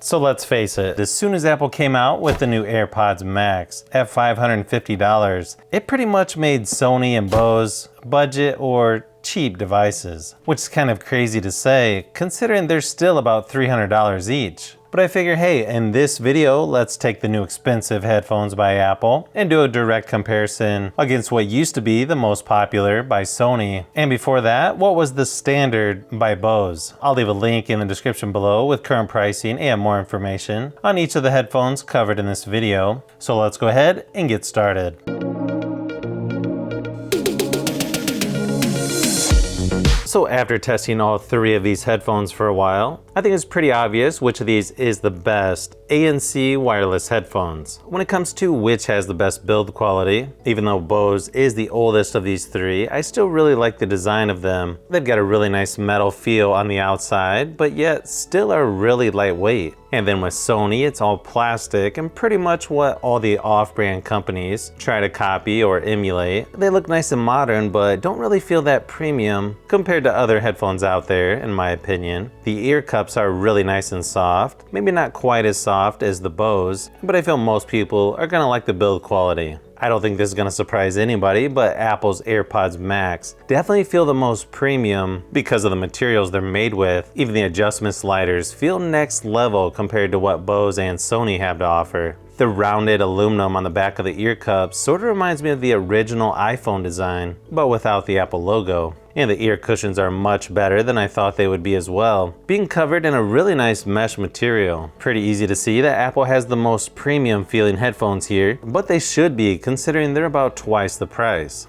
So let's face it, as soon as Apple came out with the new AirPods Max at $550, it pretty much made Sony and Bose budget or cheap devices, which is kind of crazy to say considering they're still about $300 each. But I figure, hey, in this video, let's take the new expensive headphones by Apple and do a direct comparison against what used to be the most popular by Sony. And before that, what was the standard by Bose? I'll leave a link in the description below with current pricing and more information on each of the headphones covered in this video. So let's go ahead and get started. So after testing all three of these headphones for a while, I think it's pretty obvious which of these is the best ANC wireless headphones. When it comes to which has the best build quality, even though Bose is the oldest of these three, I still really like the design of them. They've got a really nice metal feel on the outside, but yet still are really lightweight. And then with Sony, it's all plastic and pretty much what all the off-brand companies try to copy or emulate. They look nice and modern, but don't really feel that premium compared to other headphones out there, in my opinion. The ear cups are really nice and soft, maybe not quite as soft as the Bose, but I feel most people are gonna like the build quality. I don't think this is gonna surprise anybody, but Apple's AirPods Max definitely feel the most premium because of the materials they're made with. Even the adjustment sliders feel next level compared to what Bose and Sony have to offer. The rounded aluminum on the back of the ear cups sort of reminds me of the original iPhone design, but without the Apple logo. And the ear cushions are much better than I thought they would be as well, being covered in a really nice mesh material. Pretty easy to see that Apple has the most premium feeling headphones here, but they should be considering they're about twice the price.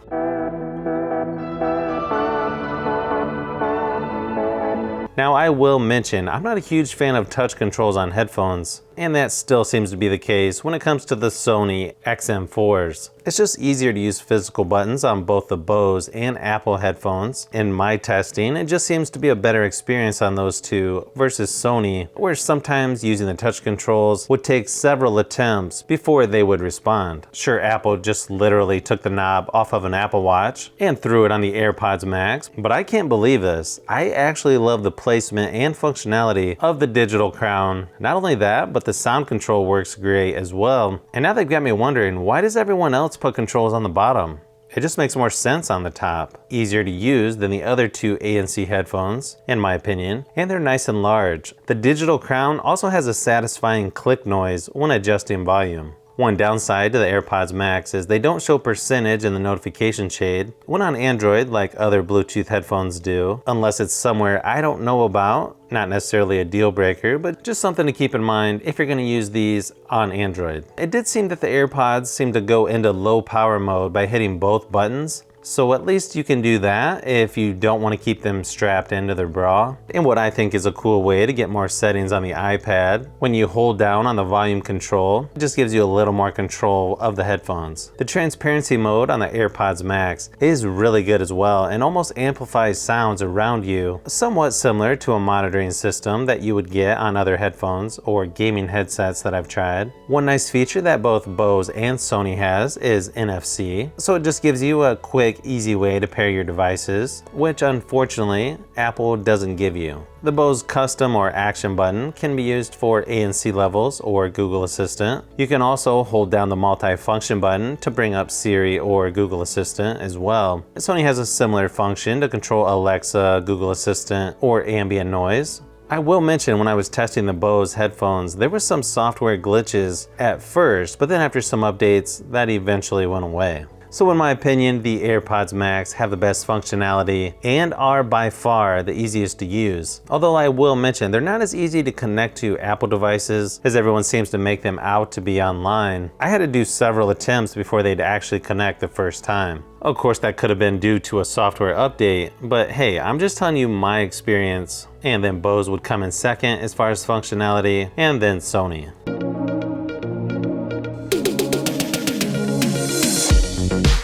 Now I will mention, I'm not a huge fan of touch controls on headphones, and that still seems to be the case when it comes to the Sony XM4s. It's just easier to use physical buttons on both the Bose and Apple headphones. In my testing, it just seems to be a better experience on those two versus Sony, where sometimes using the touch controls would take several attempts before they would respond. Sure, Apple just literally took the knob off of an Apple Watch and threw it on the AirPods Max, but I can't believe this. I actually love the placement and functionality of the digital crown. Not only that, but the sound control works great as well. And now they've got me wondering, why does everyone else put controls on the bottom? It just makes more sense on the top. Easier to use than the other two ANC headphones, in my opinion, and they're nice and large. The digital crown also has a satisfying click noise when adjusting volume. One downside to the AirPods Max is they don't show percentage in the notification shade when on Android like other Bluetooth headphones do, unless it's somewhere I don't know about. Not necessarily a deal breaker, but just something to keep in mind if you're going to use these on Android. It did seem that the AirPods seem to go into low power mode by hitting both buttons. So at least you can do that if you don't want to keep them strapped into their bra. And what I think is a cool way to get more settings on the iPad, when you hold down on the volume control, it just gives you a little more control of the headphones. The transparency mode on the AirPods Max is really good as well and almost amplifies sounds around you, somewhat similar to a monitoring system that you would get on other headphones or gaming headsets that I've tried. One nice feature that both Bose and Sony has is NFC, so it just gives you a quick, easy way to pair your devices, which unfortunately Apple doesn't give you. The Bose custom or action button can be used for ANC levels or Google Assistant. You can also hold down the multi-function button to bring up Siri or Google Assistant as well. Sony has a similar function to control Alexa, Google Assistant, or ambient noise. I will mention when I was testing the Bose headphones, there were some software glitches at first, but then after some updates, that eventually went away. So in my opinion, the AirPods Max have the best functionality and are by far the easiest to use. Although I will mention, they're not as easy to connect to Apple devices as everyone seems to make them out to be online. I had to do several attempts before they'd actually connect the first time. Of course, that could have been due to a software update, but hey, I'm just telling you my experience. And then Bose would come in second as far as functionality, and then Sony.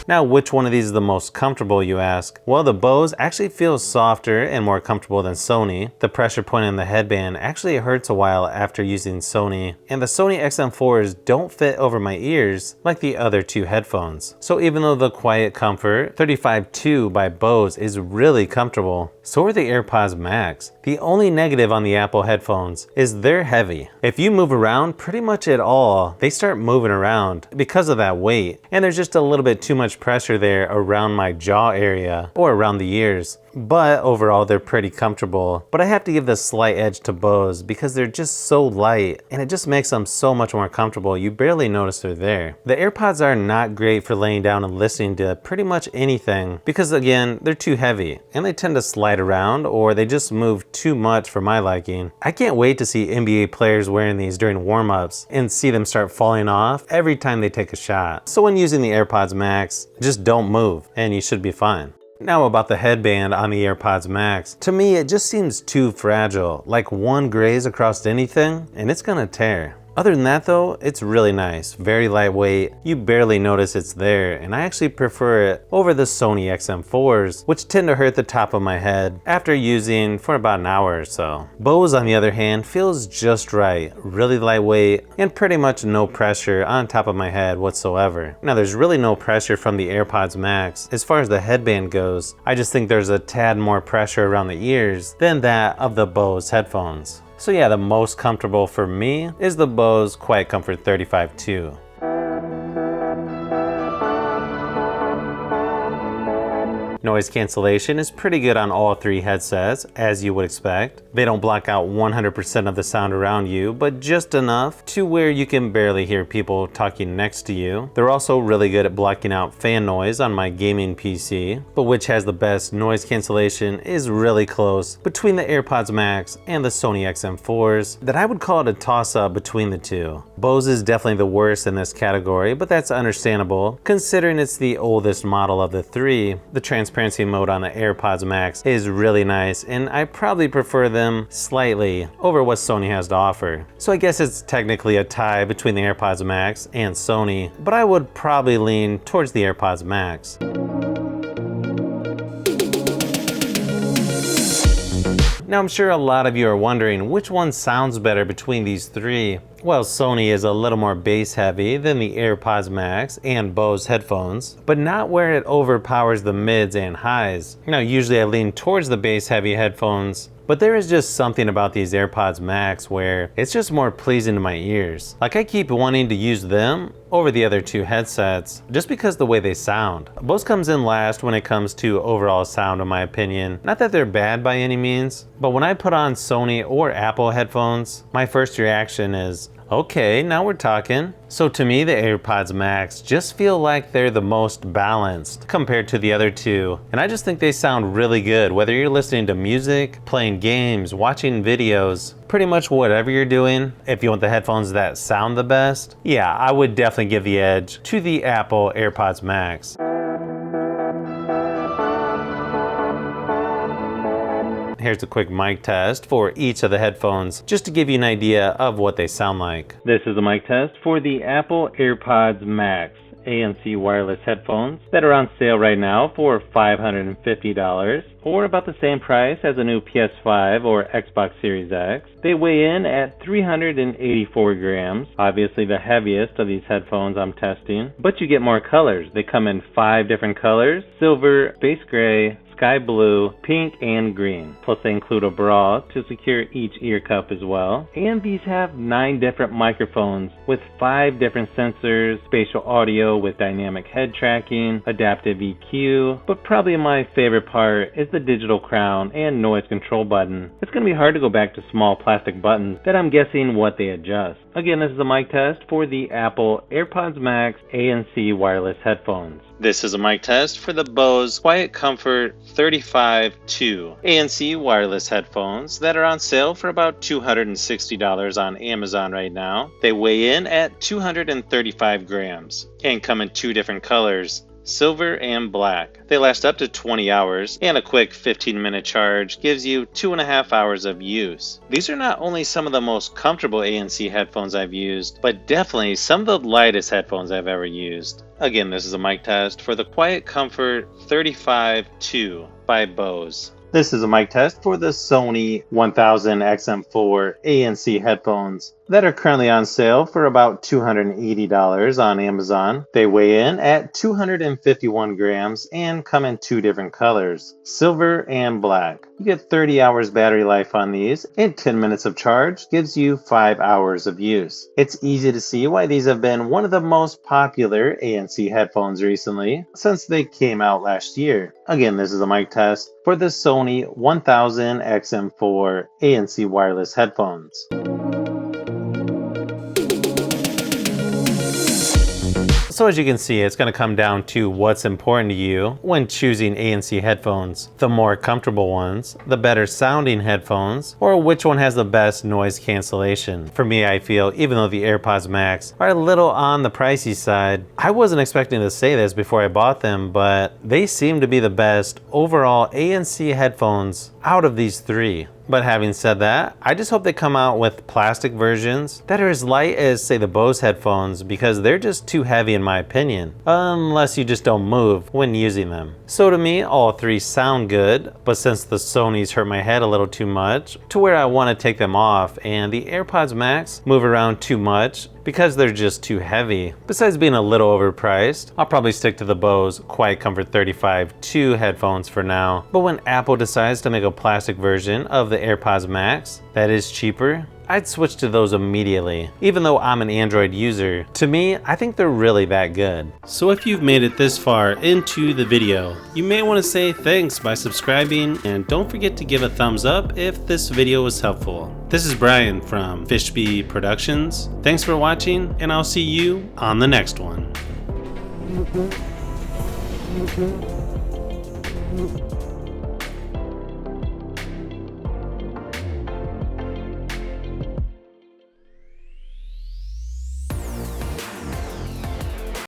Now, which one of these is the most comfortable, you ask? Well, the Bose actually feels softer and more comfortable than Sony. The pressure point in the headband actually hurts a while after using Sony, and the Sony XM4s don't fit over my ears like the other two headphones. So even though the Quiet Comfort 35-2 by Bose is really comfortable, so are the AirPods Max. The only negative on the Apple headphones is they're heavy. If you move around pretty much at all, they start moving around because of that weight, and there's just a little bit too much pressure there around my jaw area or around the ears. But overall, they're pretty comfortable. But I have to give the slight edge to Bose because they're just so light, and it just makes them so much more comfortable. You barely notice they're there. The AirPods are not great for laying down and listening to pretty much anything because, again, they're too heavy and they tend to slide around, or they just move too much for my liking. I can't wait to see NBA players wearing these during warm-ups and see them start falling off every time they take a shot. So when using the AirPods Max, just don't move and you should be fine. Now about the headband on the AirPods Max. To me, it just seems too fragile. Like one graze across anything and it's gonna tear. Other than that though, it's really nice, very lightweight, you barely notice it's there, and I actually prefer it over the Sony XM4s, which tend to hurt the top of my head after using for about an hour or so. Bose on the other hand feels just right, really lightweight, and pretty much no pressure on top of my head whatsoever. Now there's really no pressure from the AirPods Max as far as the headband goes. I just think there's a tad more pressure around the ears than that of the Bose headphones. So yeah, the most comfortable for me is the Bose Quiet Comfort 35-2. Noise cancellation is pretty good on all three headsets, as you would expect. They don't block out 100% of the sound around you, but just enough to where you can barely hear people talking next to you. They're also really good at blocking out fan noise on my gaming PC, but which has the best noise cancellation is really close between the AirPods Max and the Sony XM4s, that I would call it a toss-up between the two. Bose is definitely the worst in this category, but that's understandable considering it's the oldest model of the three. The transparency mode on the AirPods Max is really nice, and I probably prefer them slightly over what Sony has to offer. So I guess it's technically a tie between the AirPods Max and Sony, but I would probably lean towards the AirPods Max. Now I'm sure a lot of you are wondering which one sounds better between these three. Well, Sony is a little more bass heavy than the AirPods Max and Bose headphones, but not where it overpowers the mids and highs. Now usually I lean towards the bass heavy headphones, but there is just something about these AirPods Max where it's just more pleasing to my ears. Like I keep wanting to use them over the other two headsets just because the way they sound. Bose comes in last when it comes to overall sound in my opinion. Not that they're bad by any means, but when I put on Sony or Apple headphones, my first reaction is, okay, now we're talking. So to me, the AirPods Max just feel like they're the most balanced compared to the other two. And I just think they sound really good, whether you're listening to music, playing games, watching videos, pretty much whatever you're doing. If you want the headphones that sound the best, yeah, I would definitely give the edge to the Apple AirPods Max. Here's a quick mic test for each of the headphones, just to give you an idea of what they sound like. This is a mic test for the Apple AirPods Max ANC wireless headphones that are on sale right now for $550, or about the same price as a new PS5 or Xbox Series X. They weigh in at 384 grams, obviously the heaviest of these headphones I'm testing, but you get more colors. They come in 5 different colors: silver, space gray, sky blue, pink, and green. Plus they include a bra to secure each ear cup as well. And these have 9 different microphones with 5 different sensors, spatial audio with dynamic head tracking, adaptive EQ, but probably my favorite part is the digital crown and noise control button. It's going to be hard to go back to small plastic buttons that I'm guessing what they adjust. Again, this is a mic test for the Apple AirPods Max ANC wireless headphones. This is a mic test for the Bose Quiet Comfort 35-2 ANC wireless headphones that are on sale for about $260 on Amazon right now. They weigh in at 235 grams and come in 2 different colors: silver and black. They last up to 20 hours, and a quick 15-minute charge gives you 2.5 hours of use. These are not only some of the most comfortable ANC headphones I've used, but definitely some of the lightest headphones I've ever used. Again, this is a mic test for the Quiet Comfort 35-2 by Bose. This is a mic test for the Sony 1000 XM4 ANC headphones that are currently on sale for about $280 on Amazon. They weigh in at 251 grams and come in two different colors, silver and black. You get 30 hours battery life on these, and 10 minutes of charge gives you 5 hours of use. It's easy to see why these have been one of the most popular ANC headphones recently, since they came out last year. Again, this is a mic test for the Sony 1000 XM4 ANC wireless headphones. So as you can see, it's going to come down to what's important to you when choosing ANC headphones. The more comfortable ones, the better sounding headphones, or which one has the best noise cancellation. For me, I feel even though the Airpods Max are a little on the pricey side, I wasn't expecting to say this before I bought them, but they seem to be the best overall ANC headphones out of these three. But having said that, I just hope they come out with plastic versions that are as light as, say, the Bose headphones, because they're just too heavy in my opinion, unless you just don't move when using them. So to me, all three sound good, but since the Sonys hurt my head a little too much to where I want to take them off, and the Airpods Max move around too much because they're just too heavy. Besides being a little overpriced, I'll probably stick to the Bose Quiet Comfort 35-2 headphones for now. But when Apple decides to make a plastic version of the AirPods Max that is cheaper, I'd switch to those immediately. Even though I'm an Android user, to me, I think they're really that good. So if you've made it this far into the video, you may want to say thanks by subscribing, and don't forget to give a thumbs up if this video was helpful. This is Brian from Fishbee Productions. Thanks for watching, and I'll see you on the next one.